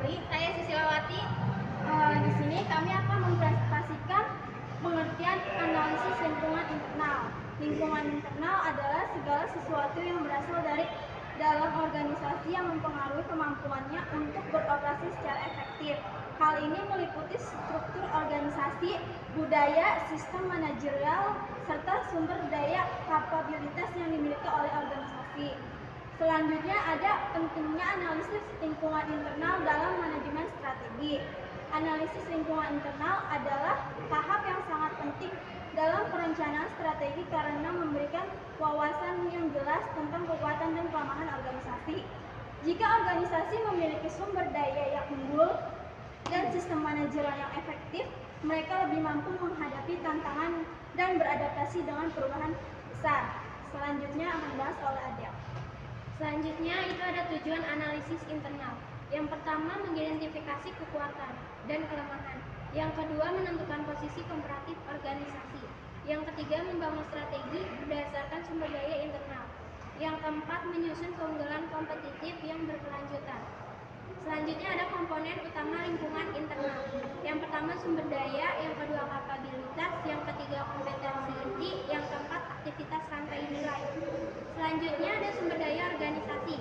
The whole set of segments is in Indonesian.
Putri. Saya Susilawati. Di sini kami akan mempresentasikan pengertian analisis lingkungan internal. Lingkungan internal adalah segala sesuatu yang berasal dari dalam organisasi yang mempengaruhi kemampuannya untuk beroperasi secara efektif. Hal ini meliputi struktur organisasi, budaya, sistem manajerial, serta sumber daya kapabilitas yang dimiliki oleh organisasi. Selanjutnya ada pentingnya analisis lingkungan internal dalam manajemen strategi. Analisis lingkungan internal adalah tahap yang sangat penting dalam perencanaan strategi karena memberikan wawasan yang jelas tentang kekuatan dan kelemahan organisasi. Jika organisasi memiliki sumber daya yang unggul dan sistem manajerial yang efektif, mereka lebih mampu menghadapi tantangan dan beradaptasi dengan perubahan besar. Selanjutnya akan dibahas oleh Adel. Selanjutnya itu ada tujuan analisis internal. Yang pertama, mengidentifikasi kekuatan dan kelemahan. Yang kedua, menentukan posisi komparatif organisasi. Yang ketiga, membangun strategi berdasarkan sumber daya internal. Yang keempat, menyusun keunggulan kompetitif yang berkelanjutan. Selanjutnya ada komponen utama lingkungan internal. Yang pertama, sumber daya. Yang kedua, kapabilitas. Yang ketiga, kompetensi inti. Yang keempat, aktivitas rantai nilai. Selanjutnya ada sumber daya organisasi.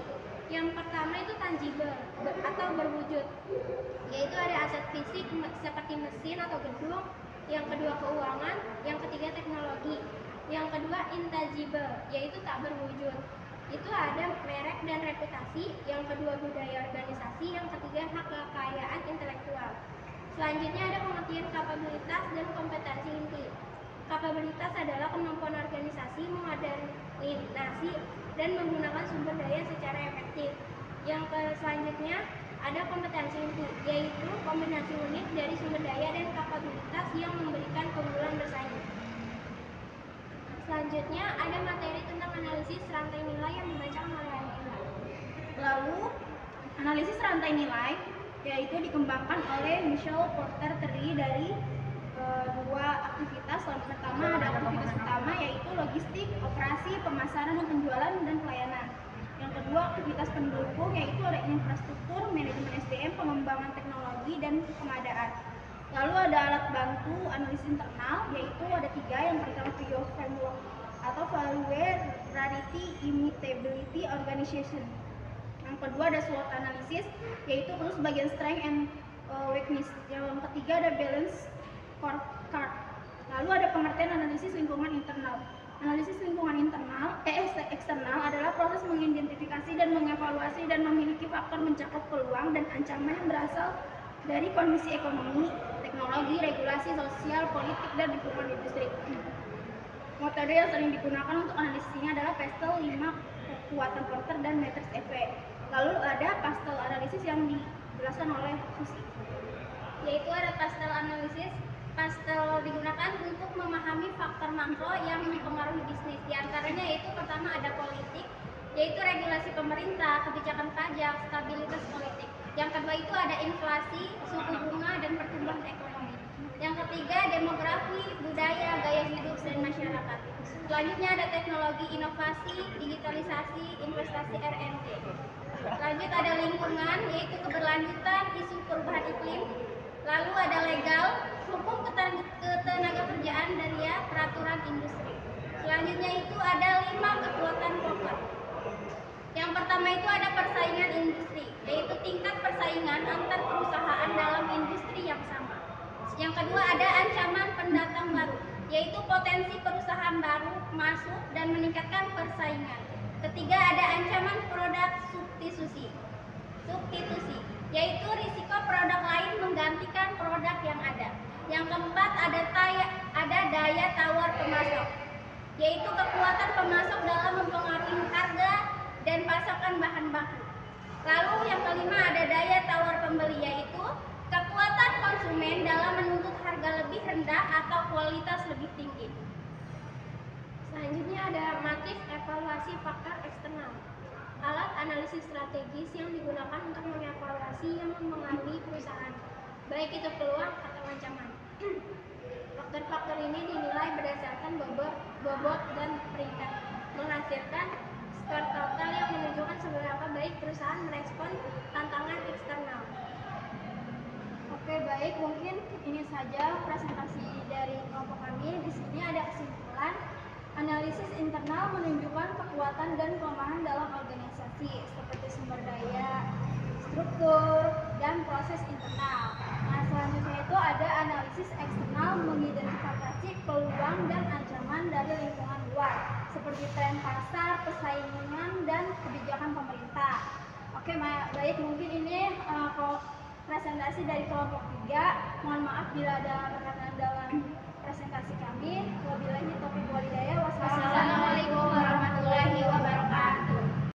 Yang pertama itu tangible atau berwujud, yaitu ada aset fisik seperti mesin atau gedung. Yang kedua, keuangan. Yang ketiga, teknologi. Yang kedua, intangible, yaitu tak berwujud, itu ada merek dan reputasi. Yang kedua, budaya organisasi. Yang ketiga, hak kekayaan intelektual. Selanjutnya ada pengertian kapabilitas dan kompetensi inti. Kapabilitas adalah kemampuan organisasi mengoordinasi dan menggunakan sumber daya secara efektif. Yang selanjutnya ada kompetensi inti, yaitu kombinasi unik dari sumber daya dan kapabilitas yang memberikan keunggulan bersaing. Selanjutnya ada materi tentang analisis rantai nilai yang dibacakan oleh Angela. Lalu, analisis rantai nilai yaitu dikembangkan oleh Michel Porter, terdiri dari dua aktivitas. Yang pertama ada aktivitas utama, yaitu logistik, operasi, pemasaran dan penjualan, dan pelayanan. Yang kedua, aktivitas pendukung, yaitu ada infrastruktur, manajemen SDM, pengembangan teknologi, dan pengadaan. Lalu ada alat bantu analisis internal, yaitu ada tiga. Yang pertama, VIO framework atau Value, Rarity, Immutability, Organization. Yang kedua ada SWOT analysis, yaitu terus bagian strength and weakness. Yang ketiga ada balance scorecard. Lalu ada pengertian analisis lingkungan internal. Analisis lingkungan eksternal adalah proses mengidentifikasi dan mengevaluasi dan memiliki faktor mencakup peluang dan ancaman yang berasal dari kondisi ekonomi, teknologi, regulasi, sosial, politik, dan lingkungan industri. Metode yang sering digunakan untuk analisis ini adalah Pastel, 5 kekuatan Porter, dan Matrix EV. Lalu ada Pastel analisis yang dijelaskan oleh Susi. Yaitu ada Pastel analisis. Pastel digunakan untuk memahami faktor makro yang mempengaruhi bisnis. Di antaranya yaitu pertama ada politik, yaitu regulasi pemerintah, kebijakan pajak, stabilitas politik. Yang kedua itu ada inflasi, suku bunga, dan pertumbuhan ekonomi. Yang ketiga, demografi, budaya, gaya hidup, dan masyarakat. Selanjutnya ada teknologi, inovasi, digitalisasi, investasi, R&D. Lanjut ada lingkungan, yaitu keberlanjutan, isu perubahan iklim. Lalu ada legal, hukum ketenagakerjaan, dan ya peraturan industri. Selanjutnya itu ada 5 kekuatan pokok. Yang pertama itu ada persaingan industri, yaitu tingkat persaingan antar perusahaan dalam industri yang sama. Yang kedua ada ancaman pendatang baru, yaitu potensi perusahaan baru masuk dan meningkatkan persaingan. Ketiga ada ancaman produk substitusi, yaitu risiko produk lain menggantikan produk yang ada. Yang keempat ada daya tawar pemasok, yaitu kekuatan pemasok dalam mempengaruhi harga dan pasokan bahan baku. Lalu yang kelima ada daya tawar pembeli, yaitu kekuatan konsumen dalam menuntut harga lebih rendah atau kualitas lebih tinggi. Selanjutnya ada matriks evaluasi faktor eksternal, alat analisis strategis yang digunakan untuk mengevaluasi yang mempengaruhi perusahaan, baik itu peluang atau ancaman. Faktor-faktor ini dinilai berdasarkan bobot dan peringkat, menghasilkan skor total yang menunjukkan seberapa baik perusahaan merespon tantangan eksternal. saja presentasi dari kelompok kami. Di sini ada kesimpulan. Analisis internal menunjukkan kekuatan dan kelemahan dalam organisasi seperti sumber daya, struktur, dan proses internal. Nah, selanjutnya itu ada analisis eksternal mengidentifikasi peluang dan ancaman dari lingkungan luar seperti tren pasar, persaingan, dan kebijakan pemerintah. Oke, baik, mungkin ini presentasi dari kelompok 3. Mohon maaf bila ada